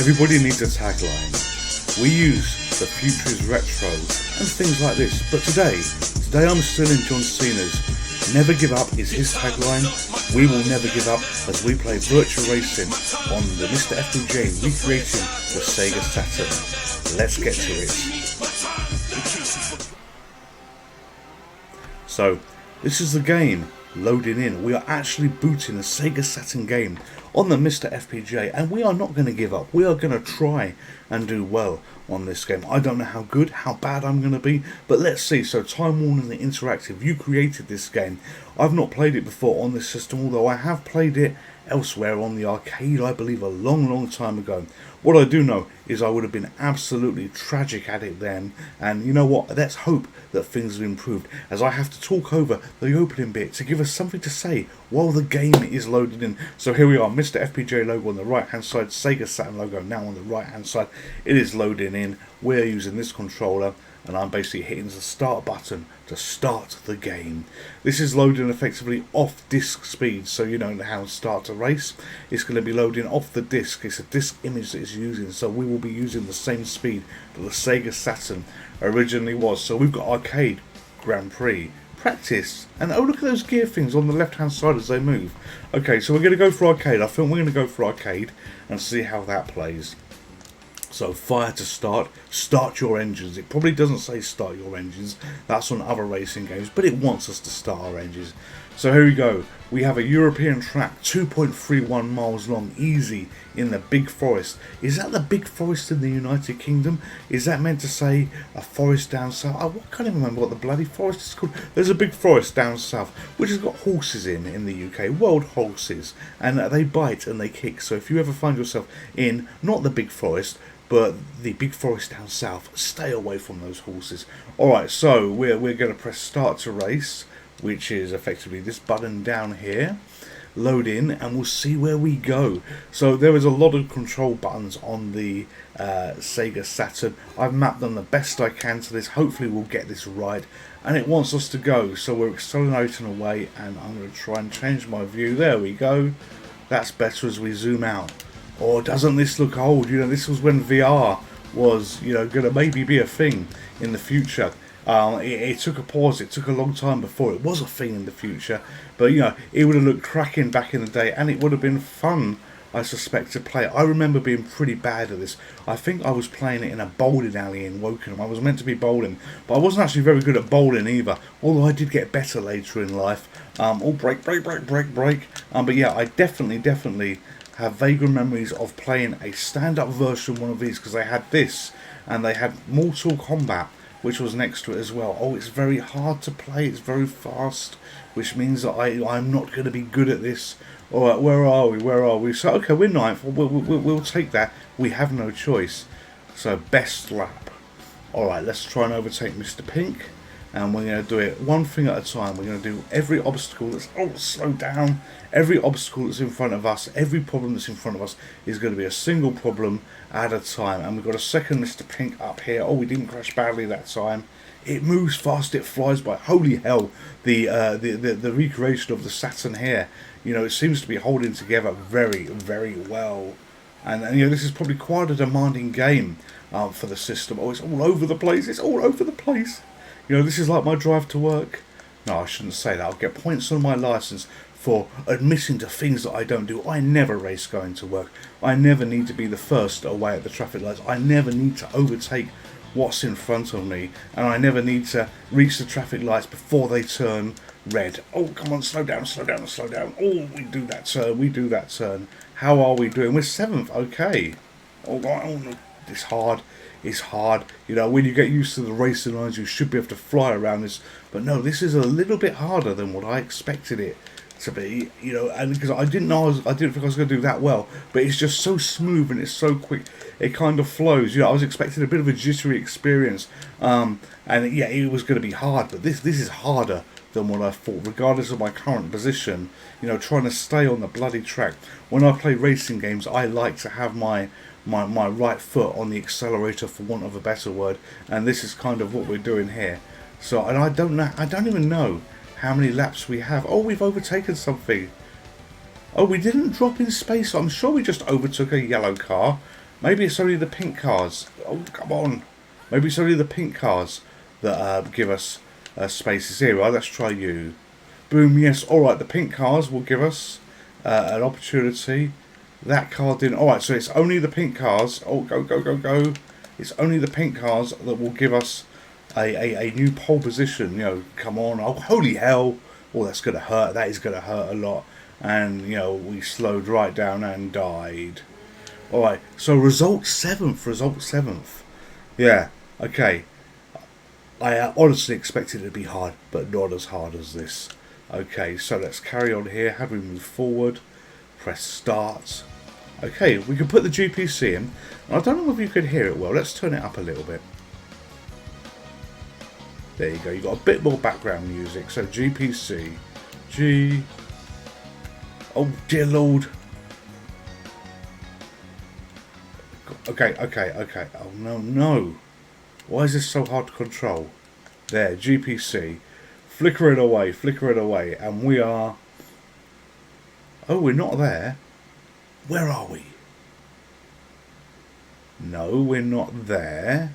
Everybody needs a tagline. We use the future is retro and things like this, but today I'm still in John Cena's Never Give Up is his tagline. We will never give up as we play Virtua Racing on the MiSTer FPGA recreating the Sega Saturn. Let's get to it. So, this is the game loading in. We are actually booting a Sega Saturn game on the MiSTer FPGA, and we are not going to give up. We are going to try and do well on this game. I don't know how good, how bad I'm going to be, but let's see. So Time Warner the Interactive, you created this game. I've not played it before on this system, although I have played it elsewhere on the arcade, I believe a long time ago. What I do know is I would have been absolutely tragic at it then, and you know what, let's hope that things have improved, as I have to talk over the opening bit to give us something to say while the game is loaded in. So here we are, MiSTer FPGA logo on the right hand side, Sega Saturn logo now on the right hand side. It is loading in. We're using this controller, and I'm basically hitting the start button to start the game. This is loading effectively off disk speed, so you know how to start a race. It's going to be loading off the disk. It's a disk image that it's using, so we will be using the same speed that the Sega Saturn originally was. So we've got Arcade, Grand Prix, Practice, and oh, look at those gear things on the left hand side as they move. Okay, so we're going to go for Arcade. I think we're going to go for Arcade and see how that plays. So fire to start your engines. It probably doesn't say start your engines, that's on other racing games, but it wants us to start our engines. So here we go, we have a European track, 2.31 miles long, easy, in the big forest. Is that the big forest in the United Kingdom? Is that meant to say a forest down south? I can't even remember what the bloody forest is called. There's a big forest down south, which has got horses in the UK, wild horses, and they bite and they kick. So if you ever find yourself in, not the big forest, but the big forest down south, stay away from those horses. Alright, so we're going to press start to race, which is effectively this button down here. Load in, and we'll see where we go. So there is a lot of control buttons on the Sega Saturn. I've mapped them the best I can to this. Hopefully we'll get this right. And it wants us to go, so we're accelerating away, and I'm going to try and change my view. There we go. That's better as we zoom out. Or doesn't this look old? You know, this was when VR was, you know, going to maybe be a thing in the future. It took a pause. It took a long time before it was a thing in the future. But, you know, it would have looked cracking back in the day, and it would have been fun, I suspect, to play. I remember being pretty bad at this. I think I was playing it in a bowling alley in Wokingham. I was meant to be bowling, but I wasn't actually very good at bowling either, although I did get better later in life. Break. But yeah, I definitely have vague memories of playing a stand-up version of one of these, because they had this and they had Mortal Kombat, which was next to it as well. Oh, it's very hard to play, it's very fast, which means that I'm not going to be good at this. Alright, where are we? So okay, we're ninth. We'll take that. We have no choice. So best lap. Alright, let's try and overtake Mr. Pink, and we're going to do it one thing at a time. We're going to do every obstacle that's... Oh, slow down. Every obstacle that's in front of us, every problem that's in front of us is going to be a single problem at a time. And we've got a second Mr. Pink up here. Oh, we didn't crash badly that time. It moves fast, it flies by. Holy hell, the recreation of the Saturn here, you know, it seems to be holding together very well. And you know, this is probably quite a demanding game for the system. Oh, it's all over the place. It's all over the place. You know, this is like my drive to work. No, I shouldn't say that. I'll get points on my license for admitting to things that I don't do. I never race going to work. I never need to be the first away at the traffic lights. I never need to overtake what's in front of me, and I never need to reach the traffic lights before they turn red. Oh, come on, slow down. Oh, we do that turn. How are we doing? We're 7th, okay. Oh, no. It's hard. You know, when you get used to the racing lines, you should be able to fly around this. But no, this is a little bit harder than what I expected it to be. You know, and because I didn't think I was going to do that well. But it's just so smooth and it's so quick. It kind of flows. You know, I was expecting a bit of a jittery experience. And yeah, it was going to be hard. But this is harder than what I thought, regardless of my current position. You know, trying to stay on the bloody track. When I play racing games, I like to have my right foot on the accelerator, for want of a better word, and this is kind of what we're doing here. So, and I don't even know how many laps we have. Oh, we've overtaken something. Oh, we didn't drop in space. I'm sure we just overtook a yellow car. Maybe it's only the pink cars. Oh, come on. Maybe it's only the pink cars that give us spaces. Here, right, let's try you. Boom, yes. Alright, the pink cars will give us an opportunity. That car didn't. Alright, so it's only the pink cars. Oh, go, go, go, go. It's only the pink cars that will give us a new pole position. You know, come on. Oh, holy hell. Oh, that's going to hurt. That is going to hurt a lot. And, you know, we slowed right down and died. Alright, so result 7th. Yeah, okay. I honestly expected it to be hard, but not as hard as this. Okay, so let's carry on here. How do we move forward? Press start. Okay, we can put the GPC in. I don't know if you could hear it well. Let's turn it up a little bit. There you go. You've got a bit more background music. So GPC. G. Oh, dear Lord. Okay. Oh, no. Why is this so hard to control? There, GPC. Flicker it away. And we are... Oh, we're not there. Where are we? No, we're not there.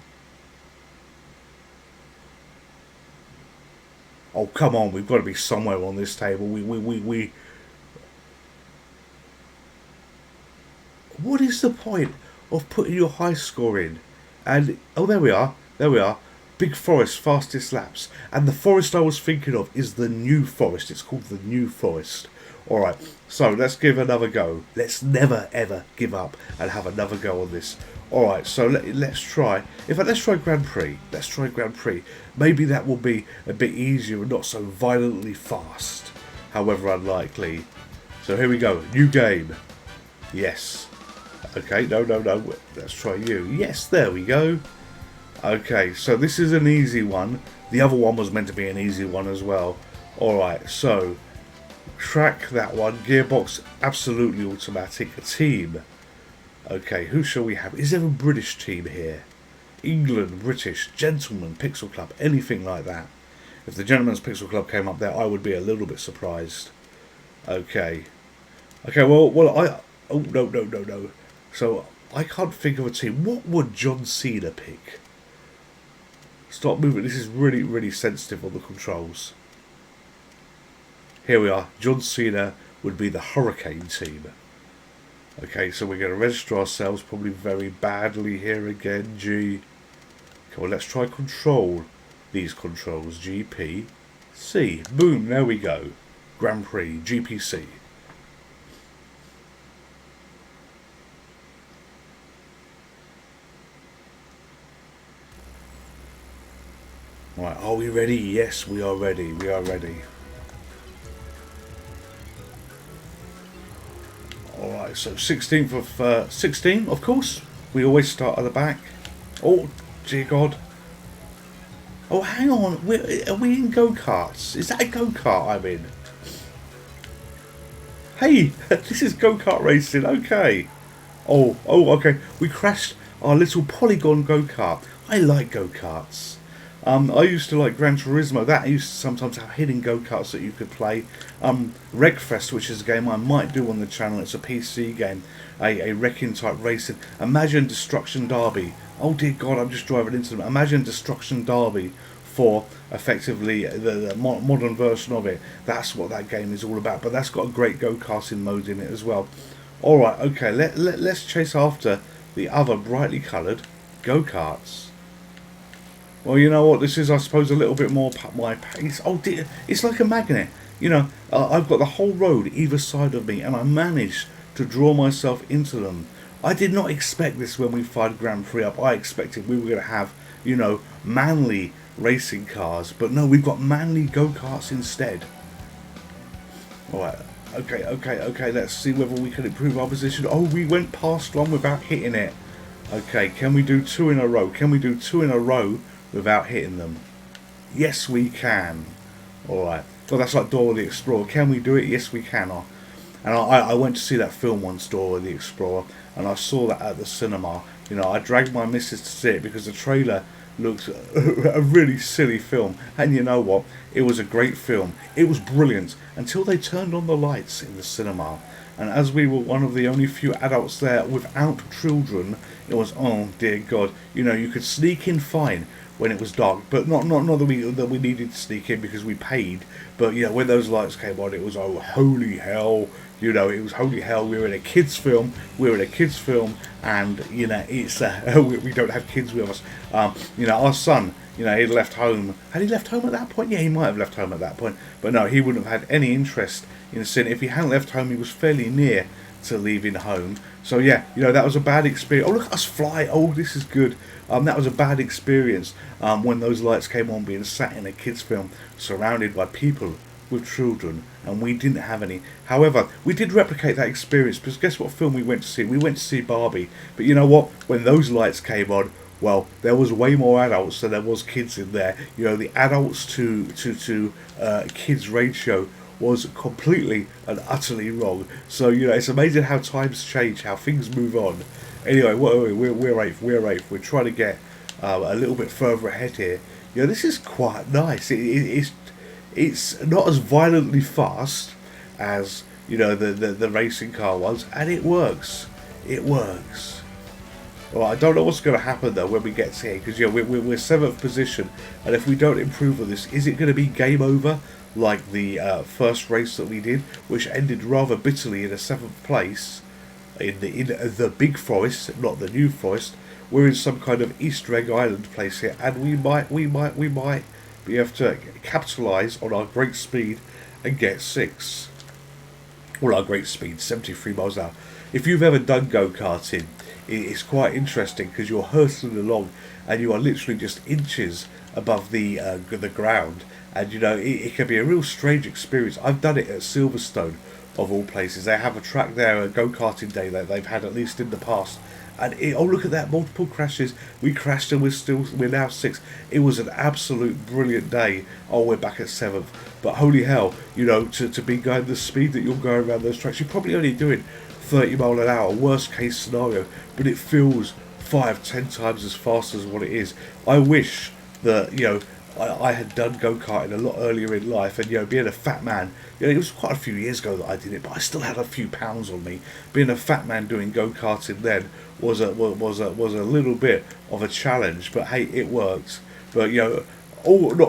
Oh, come on. We've got to be somewhere on this table. We... What is the point of putting your high score in? And oh, there we are. Big Forest, fastest laps. And the forest I was thinking of is the New Forest. It's called the New Forest. Alright, so let's give another go. Let's never ever give up and have another go on this. Alright, so let's try. In fact, let's try Grand Prix. Maybe that will be a bit easier and not so violently fast. However unlikely. So here we go. New game. Yes. Okay, no. Let's try you. Yes, there we go. Okay, so this is an easy one. The other one was meant to be an easy one as well. Alright, so track that one. Gearbox, absolutely automatic. A team. Okay, who shall we have? Is there a British team here? England, British, Gentlemen, Pixel Club, anything like that. If the Gentlemen's Pixel Club came up there, I would be a little bit surprised. Okay, well, I... Oh, no. So, I can't think of a team. What would John Cena pick? Stop moving. This is really, really sensitive on the controls. Here we are. John Cena would be the Hurricane team. Okay, so we're going to register ourselves probably very badly here again. G. Come on, let's try control these controls. G, P, C. Boom, there we go. Grand Prix, GPC. Right, are we ready? Yes, we are ready. Alright, so 16th of 16, of course. We always start at the back. Oh, dear God. Oh, hang on. Are we in go-karts? Is that a go-kart I'm in? Hey, this is go-kart racing. Okay. Oh, okay. We crashed our little polygon go-kart. I like go-karts. I used to like Gran Turismo. That used to sometimes have hidden go-karts that you could play. Wreckfest, which is a game I might do on the channel. It's a PC game, a wrecking type racing. Imagine Destruction Derby. Oh dear God, I'm just driving into them. Imagine Destruction Derby for effectively the modern version of it. That's what that game is all about. But that's got a great go-karting mode in it as well. Alright, okay, let's chase after the other brightly coloured go-karts. Well, you know what, this is, I suppose, a little bit more my pace. Oh dear, it's like a magnet. You know, I've got the whole road either side of me, and I managed to draw myself into them. I did not expect this when we fired Grand Prix up. I expected we were going to have, you know, manly racing cars. But no, we've got manly go-karts instead. Alright, okay, let's see whether we can improve our position. Oh, we went past one without hitting it. Okay, can we do two in a row? Without hitting them? Yes, we can. Alright. Well, that's like Dora the Explorer. Can we do it? Yes, we can. And I went to see that film once, Dora the Explorer, and I saw that at the cinema. You know, I dragged my missus to see it because the trailer looks a really silly film. And you know what? It was a great film. It was brilliant until they turned on the lights in the cinema. And as we were one of the only few adults there without children, it was, oh dear God, you know, you could sneak in fine when it was dark, but not that we needed to sneak in because we paid. But you know, when those lights came on, it was, oh holy hell, you know, it was holy hell. We were in a kids film. And you know, it's we don't have kids with us. You know, our son, you know, he'd left home. Had he left home at that point? Yeah, he might have left home at that point. But no, he wouldn't have had any interest in sin. If he hadn't left home, he was fairly near to leaving home. So yeah, you know, that was a bad experience. Oh, look at us fly. Oh, this is good. That was a bad experience when those lights came on, being sat in a kids film surrounded by people with children, and we didn't have any. However, we did replicate that experience, because guess what film we went to see? We went to see Barbie. But you know what? When those lights came on, well, there was way more adults than there was kids in there. You know, the adults to kids ratio was completely and utterly wrong. So you know, it's amazing how times change, how things move on. Anyway, we're eighth. We're trying to get a little bit further ahead here. You know, this is quite nice. It's not as violently fast as, you know, the racing car ones, and it works. It works. Well, I don't know what's going to happen though when we get to here, because you know, we're 7th position, and if we don't improve on this, is it going to be game over like the first race that we did, which ended rather bitterly in a 7th place in the big forest, not the new forest? We're in some kind of Easter egg island place here, and we might be able to capitalise on our great speed and get 6. Well, our great speed, 73 miles an hour. If you've ever done go-karting, it's quite interesting, because you're hurtling along and you are literally just inches above the ground, and you know, it can be a real strange experience. I've done it at Silverstone, of all places. They have a track there, a go-karting day that they've had, at least in the past. And oh, look at that, multiple crashes. We crashed and we're now 6. It was an absolute brilliant day. Oh, we're back at 7th. But holy hell, you know, to be going the speed that you're going around those tracks, you're probably only doing 30 mile an hour, worst case scenario, but it feels 5-10 times as fast as what it is. I wish that, you know, I had done go-karting a lot earlier in life, and you know, being a fat man, you know, it was quite a few years ago that I did it, but I still had a few pounds on me. Being a fat man doing go-karting then was a little bit of a challenge, but hey, it worked. But you know,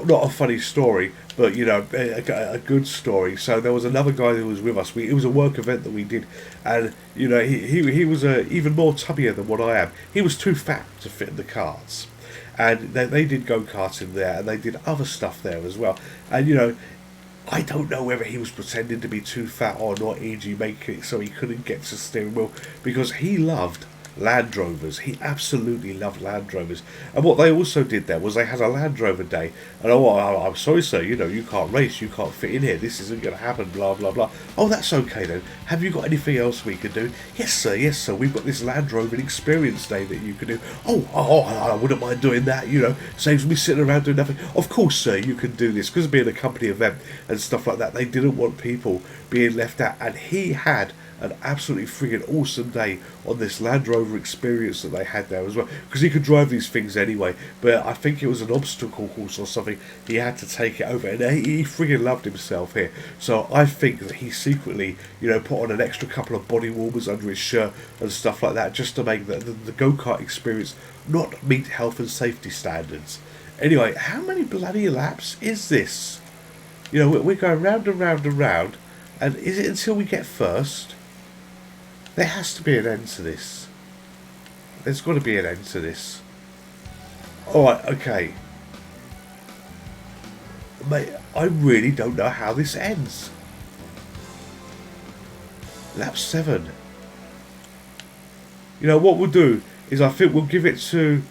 not a funny story, but you know, a good story. So there was another guy who was with us. It was a work event that we did, and you know, he was even more tubbier than what I am. He was too fat to fit in the carts. And they did go-karting there, and they did other stuff there as well. And you know, I don't know whether he was pretending to be too fat or not, e.g. making it so he couldn't get to the steering wheel, because he loved Land Rovers. He absolutely loved Land Rovers. And what they also did there was they had a Land Rover day. And oh, I'm sorry, sir, you know, you can't race, you can't fit in here, this isn't going to happen, blah, blah, blah. Oh, that's okay then. Have you got anything else we can do? Yes, sir, we've got this Land Rover experience day that you can do. Oh, I wouldn't mind doing that, you know, saves me sitting around doing nothing. Of course, sir, you can do this. Because of being a company event and stuff like that, they didn't want people being left out. And he had an absolutely friggin' awesome day on this Land Rover experience that they had there as well, because he could drive these things anyway, but I think it was an obstacle course or something, he had to take it over, and he friggin' loved himself here. So I think that he secretly, you know, put on an extra couple of body warmers under his shirt and stuff like that, just to make the go-kart experience not meet health and safety standards. Anyway, how many bloody laps is this? You know, we're going round and round and round, and is it until we get first? There has to be an end to this. There's got to be an end to this. Alright, okay. Mate, I really don't know how this ends. Lap 7. You know, what we'll do is I think we'll give it to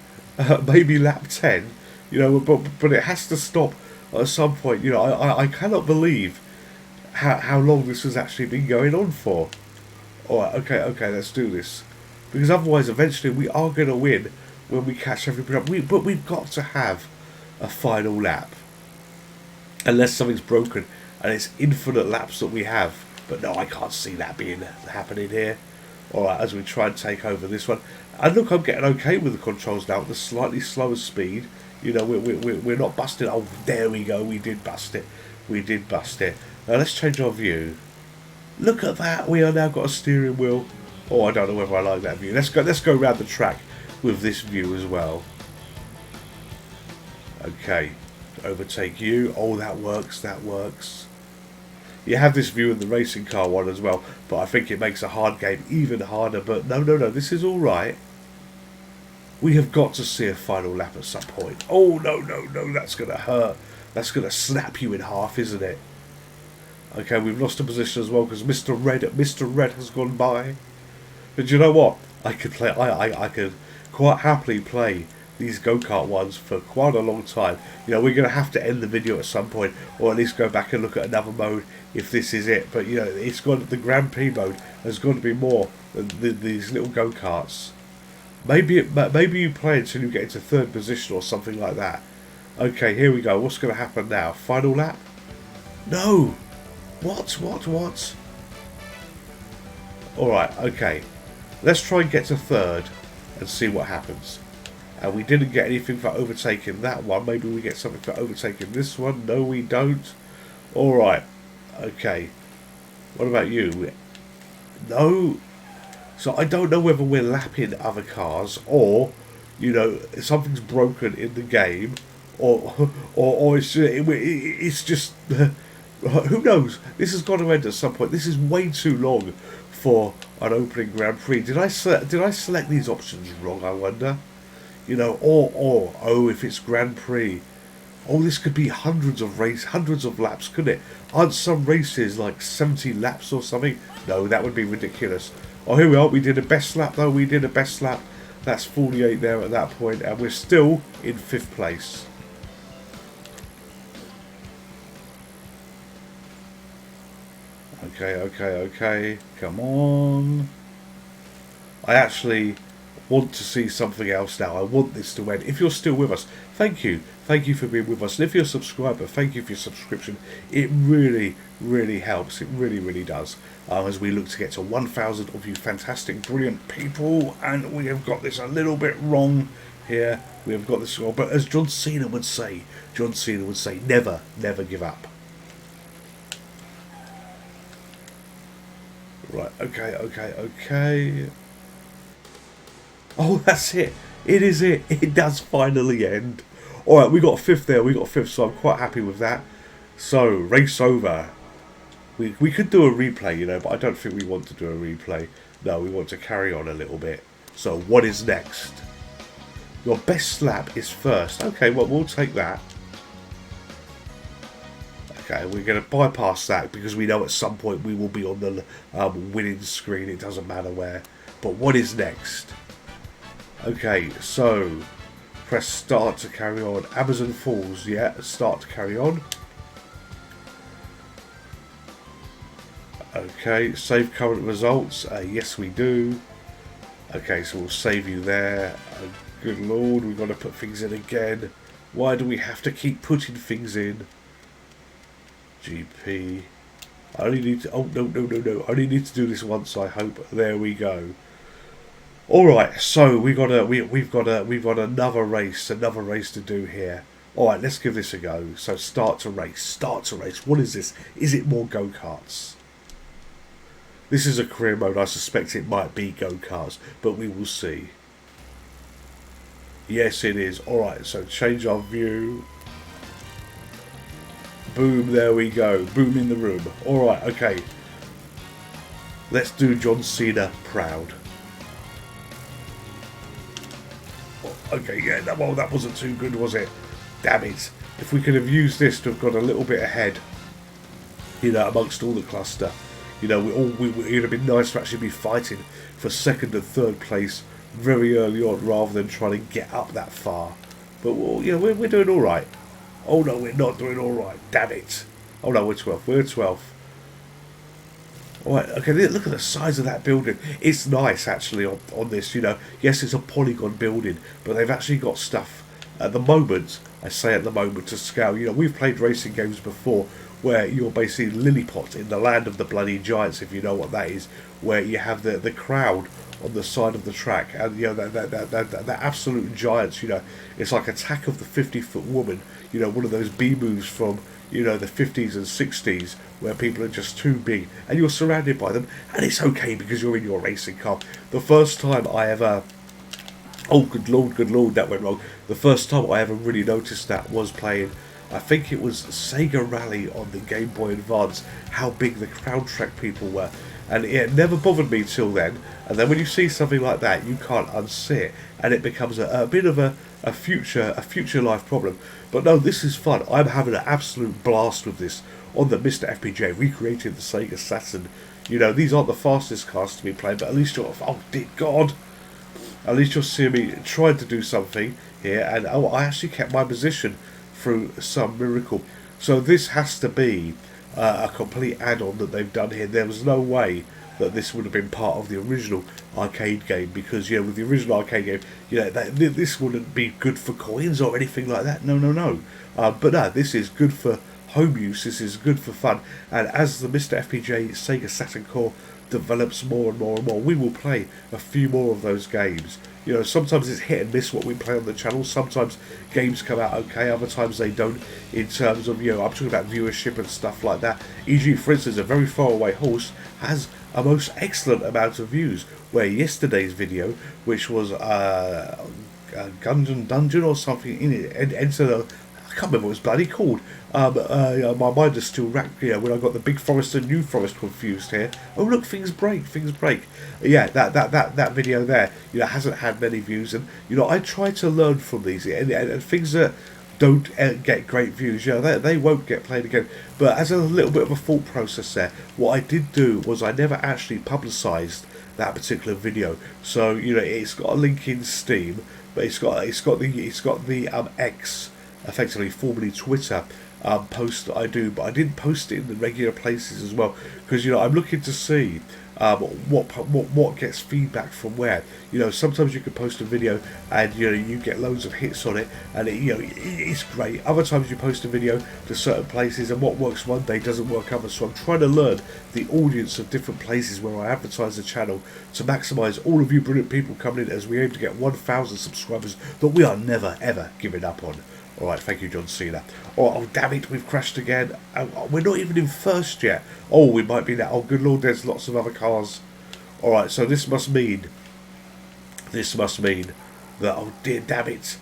maybe lap 10. You know, but it has to stop at some point. You know, I cannot believe how long this has actually been going on for. Alright, okay, let's do this. Because otherwise, eventually, we are going to win when we catch everybody up. But we've got to have a final lap. Unless something's broken, and it's infinite laps that we have. But no, I can't see that happening here. Alright, as we try and take over this one. And look, I'm getting okay with the controls now. The slightly slower speed. You know, we're not busting. Oh, there we go. We did bust it. We did bust it. Now let's change our view. Look at that. We are now got a steering wheel. Oh, I don't know whether I like that view. Let's go around the track with this view as well. Okay, overtake you. Oh, that works. That works. You have this view in the racing car one as well, but I think it makes a hard game even harder. But no, this is all right. We have got to see a final lap at some point. Oh, no, that's going to hurt. That's going to snap you in half, isn't it? Okay, we've lost a position as well because Mr. Red has gone by. But you know what? I could quite happily play these go-kart ones for quite a long time. You know, we're going to have to end the video at some point, or at least go back and look at another mode if this is it. But, you know, it's got the Grand Prix mode. There's got to be more than these little go-karts. Maybe you play until you get into third position or something like that. Okay, here we go. What's going to happen now? Final lap? No! What? Alright, okay. Let's try and get to third and see what happens. And we didn't get anything for overtaking that one. Maybe we get something for overtaking this one. No, we don't. Alright. Okay. What about you? No. So I don't know whether we're lapping other cars or, you know, something's broken in the game, or it's just who knows? This has got to end at some point. This is way too long for an opening Grand Prix. Did I select these options wrong? I wonder. You know, or oh, if it's Grand Prix, oh, this could be hundreds of laps, couldn't it? Aren't some races like 70 laps or something? No, that would be ridiculous. Oh, here we are. We did a best lap, though. We did a best lap. That's 48 there at that point, and we're still in 5th place. Okay. Come on. I actually want to see something else now. I want this to end. If you're still with us, thank you. Thank you for being with us. And if you're a subscriber, thank you for your subscription. It really, really helps. It really, really does. As we look to get to 1,000 of you fantastic, brilliant people. And we have got this a little bit wrong here. We have got this wrong. But as John Cena would say, never, never give up. Right, okay. Oh, that's it. It is it. It does finally end. Alright, we got 5th there. We got 5th, so I'm quite happy with that. So, race over. We could do a replay, you know, but I don't think we want to do a replay. No, we want to carry on a little bit. So, what is next? Your best lap is first. Okay, well, we'll take that. Okay, we're going to bypass that because we know at some point we will be on the winning screen. It doesn't matter where. But what is next? Okay, so press start to carry on. Amazon Falls, yeah, start to carry on. Okay, save current results. Yes, we do. Okay, so we'll save you there. Good lord, we've got to put things in again. Why do we have to keep putting things in? GP. I only need to. Oh, no. I only need to do this once, I hope. There we go. Alright, so we've got another race to do here. Alright, let's give this a go. So start to race. What is this? Is it more go-karts? This is a career mode. I suspect it might be go-karts, but we will see. Yes, it is. Alright, so change our view. Boom, there we go. Boom in the room. Alright, okay. Let's do John Cena proud. Okay, yeah, that wasn't too good, was it? Damn it. If we could have used this to have got a little bit ahead, you know, amongst all the cluster, you know, it would have been nice to actually be fighting for 2nd and 3rd place very early on rather than trying to get up that far. But, well, you know, we're doing all right. Oh, no, we're not doing all right. Damn it. Oh, no, we're 12th. We're 12th. Alright, okay, look at the size of that building. It's nice, actually, on this, you know. Yes, it's a polygon building, but they've actually got stuff at the moment, I say at the moment, to scale. You know, we've played racing games before where you're basically Lilliput in the land of the bloody giants, if you know what that is, where you have the crowd on the side of the track, and you know that absolute giants. You know, it's like Attack of the 50-Foot Woman. You know, one of those B moves from, you know, the 50s and 60s, where people are just too big, and you're surrounded by them, and it's okay because you're in your racing car. The first time I ever, oh good lord, that went wrong. The first time I ever really noticed that was playing, I think it was Sega Rally on the Game Boy Advance, how big the crowd track people were. And it never bothered me till then. And then when you see something like that, you can't unsee it, and it becomes a bit of a future life problem. But no, this is fun. I'm having an absolute blast with this on the MiSTer FPGA, recreating the Sega Saturn. You know, these aren't the fastest cars to be played, but at least you're, oh dear God, at least you'll see me trying to do something here, and oh, I actually kept my position through some miracle. So this has to be a complete add-on that they've done here. There was no way that this would have been part of the original arcade game, because, you know, with the original arcade game, you know, this wouldn't be good for coins or anything like that. No. But no, this is good for home use. This is good for fun. And as the MiSTer FPGA Sega Saturn core develops more and more and more, we will play a few more of those games. You know, sometimes it's hit and miss what we play on the channel. Sometimes games come out okay, other times they don't, in terms of, you know, I'm talking about viewership and stuff like that. E.g., for instance, A Very Far Away Horse has a most excellent amount of views, where yesterday's video, which was Gungeon Dungeon or something in it, enter the, I can't remember what it was bloody called. My mind is still racked, you know, when I got the Big Forest and New Forest confused here. Oh look, things break. Yeah, that video there, you know, hasn't had many views, and you know, I try to learn from these, and things that don't get great views, you know, they won't get played again. But as a little bit of a thought process there, what I did do was I never actually publicised that particular video. So, you know, it's got a link in Steam, but it's got the X, effectively formerly Twitter, post that I do, but I didn't post it in the regular places as well, because, you know, I'm looking to see what gets feedback from where. You know, sometimes you can post a video and, you know, you get loads of hits on it, and you know, it's great. Other times you post a video to certain places, and what works one day doesn't work others. So I'm trying to learn the audience of different places where I advertise the channel, to maximise all of you brilliant people coming in, as we aim to get 1,000 subscribers that we are never ever giving up on. Alright, thank you, John Cena. Oh, damn it, we've crashed again. We're not even in first yet. Oh, we might be now. Oh, good lord, there's lots of other cars. Alright, so this must mean that, oh dear, damn it.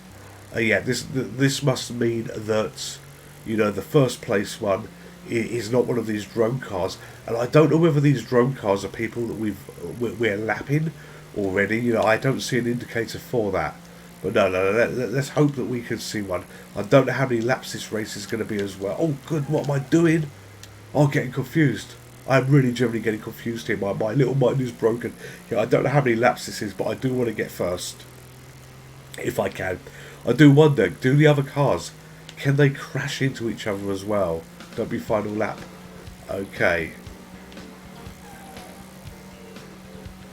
Yeah, this must mean that, you know, the first place one is not one of these drone cars. And I don't know whether these drone cars are people that we're lapping already. You know, I don't see an indicator for that. But no, let's hope that we can see one. I don't know how many laps this race is going to be as well. Oh, good, what am I doing? I'm getting confused. I'm really generally getting confused here. My little mind is broken. Yeah, I don't know how many laps this is, but I do want to get first, if I can. I do wonder, do the other cars, can they crash into each other as well? Don't be final lap. Okay.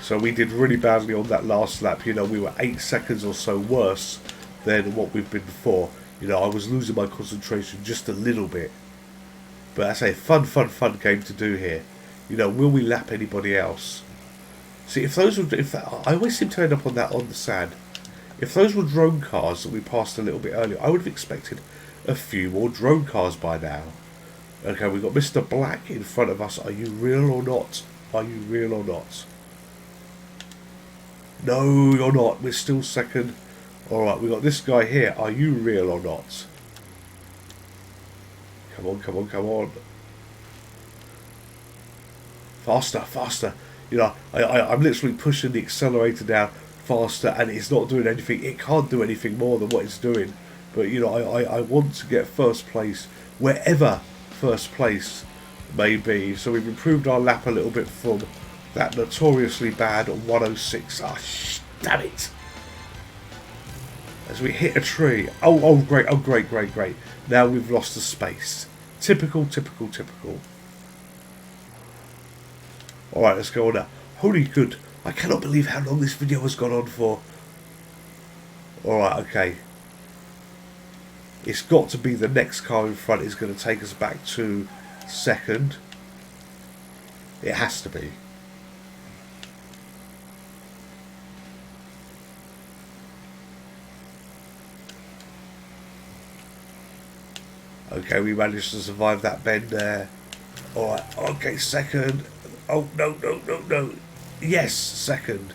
So we did really badly on that last lap. You know, we were 8 seconds or so worse than what we've been before. You know, I was losing my concentration just a little bit. But that's a fun game to do here. You know, will we lap anybody else? See, if those were, I always seem to end up on the sand. If those were drone cars that we passed a little bit earlier, I would have expected a few more drone cars by now. Okay, we've got Mr. Black in front of us. Are you real or not? Are you real or not? No, you're not. We're still second. Alright, we got this guy here. Are you real or not? Come on. Faster. You know, I'm literally pushing the accelerator down faster, and it's not doing anything. It can't do anything more than what it's doing. But, you know, I want to get first place, wherever first place may be. So we've improved our lap a little bit from that notoriously bad 106. Ah, damn it. As we hit a tree. Oh, great. Now we've lost the space. Typical. Alright, let's go on now. Holy good. I cannot believe how long this video has gone on for. Alright, okay. It's got to be the next car in front is going to take us back to second. It has to be. Okay, we managed to survive that bend there. Alright, okay, second. Oh, no, no, no, no. Yes, second.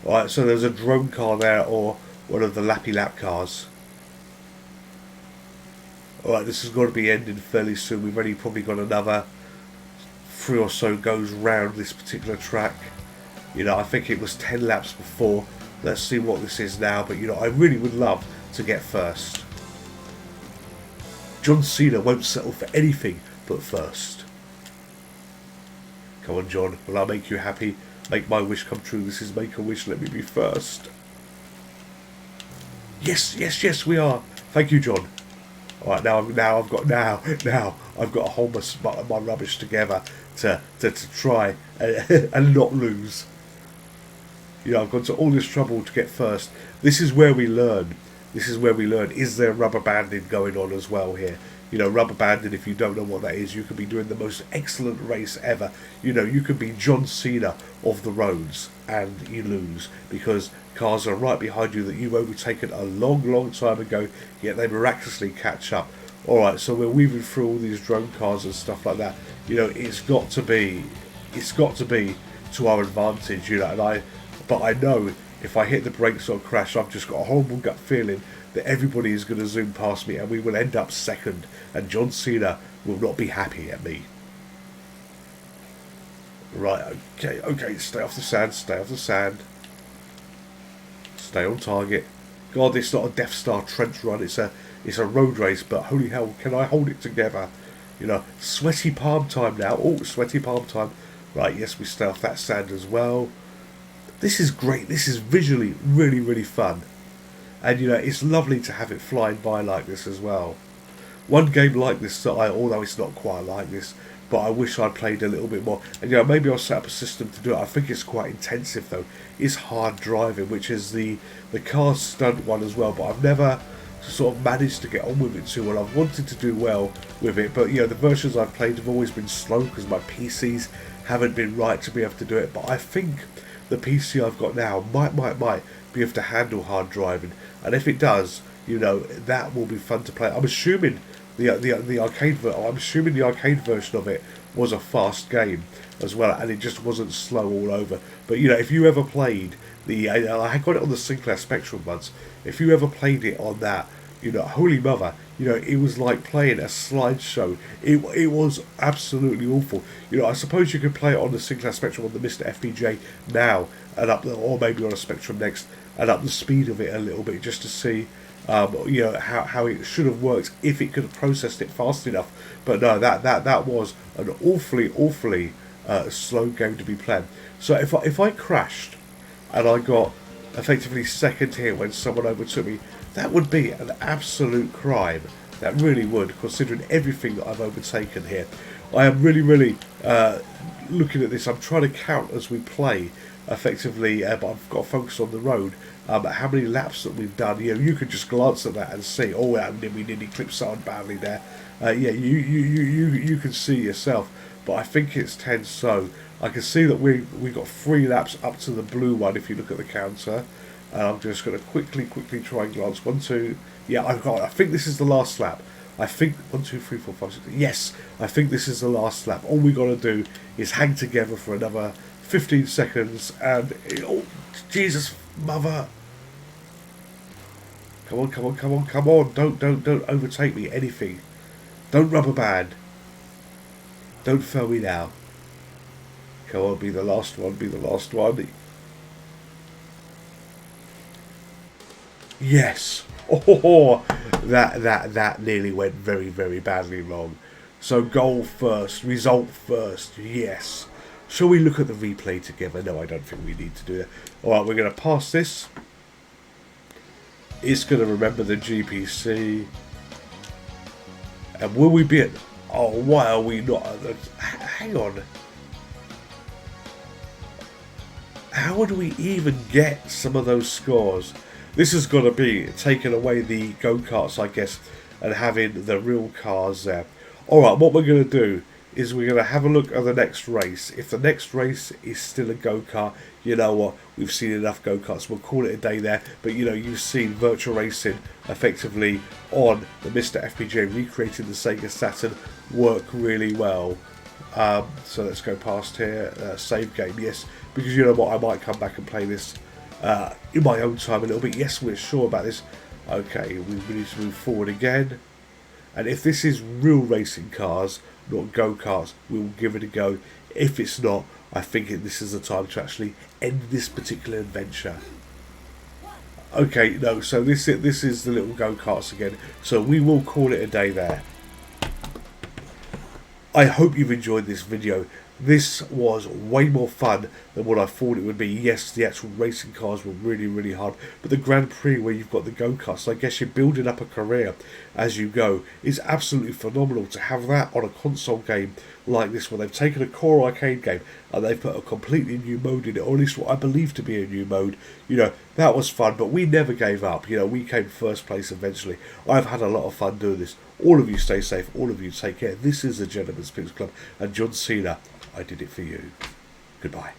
Alright, so there's a drone car there, or one of the lappy lap cars. Alright, this is going to be ending fairly soon. We've only probably got another 3 or so goes round this particular track. You know, I think it was 10 laps before. Let's see what this is now. But, you know, I really would love to get first. John Cena won't settle for anything but first. Come on, John. Will I make you happy? Make my wish come true. This is Make-A-Wish. Let me be first. Yes, yes, yes, we are. Thank you, John. All right, now I've got to hold my rubbish together to try and not lose. You know, I've gone to all this trouble to get first. This is where we learn. This is where we learn. Is there rubber banding going on as well here? You know, rubber banding, if you don't know what that is, you could be doing the most excellent race ever. You know, you could be John Cena of the roads and you lose because cars are right behind you that you've overtaken a long, long time ago, yet they miraculously catch up. Alright, so we're weaving through all these drone cars and stuff like that. You know, it's got to be to our advantage, you know, but I know if I hit the brakes or crash, I've just got a horrible gut feeling that everybody is going to zoom past me and we will end up second and John Cena will not be happy at me. Right, okay, stay off the sand, stay off the sand. Stay on target. God, it's not a Death Star trench run, it's a road race, but holy hell, can I hold it together? You know, sweaty palm time now. Oh, sweaty palm time. Right, yes, we stay off that sand as well. This is great. This is visually really, really fun. And, you know, it's lovely to have it flying by like this as well. One game like this, although it's not quite like this, but I wish I'd played a little bit more. And, you know, maybe I'll set up a system to do it. I think it's quite intensive, though. It's hard driving, which is the car stunt one as well. But I've never sort of managed to get on with it too well. I've wanted to do well with it. But, you know, the versions I've played have always been slow because my PCs haven't been right to be able to do it. But I think the PC I've got now might be able to handle hard driving. And if it does, you know, that will be fun to play. I'm assuming the arcade version of it was a fast game as well, and it just wasn't slow all over. But you know, if you ever played I got it on the Sinclair Spectrum once. If you ever played it on that, you know, holy mother, you know, it was like playing a slideshow. It was absolutely awful. You know, I suppose you could play it on the Sinclair Spectrum on the MiSTer FPGA now, and or maybe on a Spectrum Next, and up the speed of it a little bit just to see, you know, how it should have worked if it could have processed it fast enough. But no, that was an awfully slow game to be playing. So if I crashed and I got effectively second here when someone overtook me, that would be an absolute crime. That really would, considering everything that I've overtaken here. I am really looking at this. I'm trying to count as we play effectively, but I've got to focus on the road. How many laps that we've done. You know, you could just glance at that and see, oh, we nearly clipped someone badly there. Yeah, you can see yourself. But I think it's 10, so I can see that we got 3 laps up to the blue one if you look at the counter. And I'm just going to quickly try and glance. 1, 2, yeah, I think this is the last lap. I think 1, 2, 3, 4, 5, 6. Yes, I think this is the last lap. All we got to do is hang together for another 15 seconds, and oh, Jesus, mother! Come on! Don't overtake me. Anything. Don't rubber band. Don't fail me now. Come on, be the last one. Be the last one. Yes. Oh, that nearly went very badly wrong. So goal first, result first. Yes. Shall we look at the replay together? No, I don't think we need to do that. All right, we're going to pass this. It's going to remember the GPC. And will we be at... Oh, why are we not... Hang on. How would we even get some of those scores? This is going to be taking away the go-karts, I guess, and having the real cars there. Alright, what we're going to do is we're going to have a look at the next race. If the next race is still a go-kart, you know what, we've seen enough go-karts, we'll call it a day there. But you know, you've seen Virtua Racing effectively on the MiSTer FPGA recreating the Sega Saturn work really well. So let's go past here, save game, yes, because you know what, I might come back and play this in my own time a little bit. Yes, we're sure about this. Okay, we need to move forward again. And if this is real racing cars, not go-karts, we'll give it a go. If it's not, I think this is the time to actually end this particular adventure. Okay, no, so this is the little go-karts again. So we will call it a day there. I hope you've enjoyed this video. This was way more fun than what I thought it would be. Yes, the actual racing cars were really, really hard, but the Grand Prix where you've got the go-karts, I guess you're building up a career as you go, is absolutely phenomenal. To have that on a console game like this, where they've taken a core arcade game and they've put a completely new mode in it, or at least what I believe to be a new mode, you know, that was fun. But we never gave up. You know, we came first place eventually. I've had a lot of fun doing this. All of you stay safe, all of you take care. This is the Gentleman's Picks Club, and John Cena, I did it for you. Goodbye.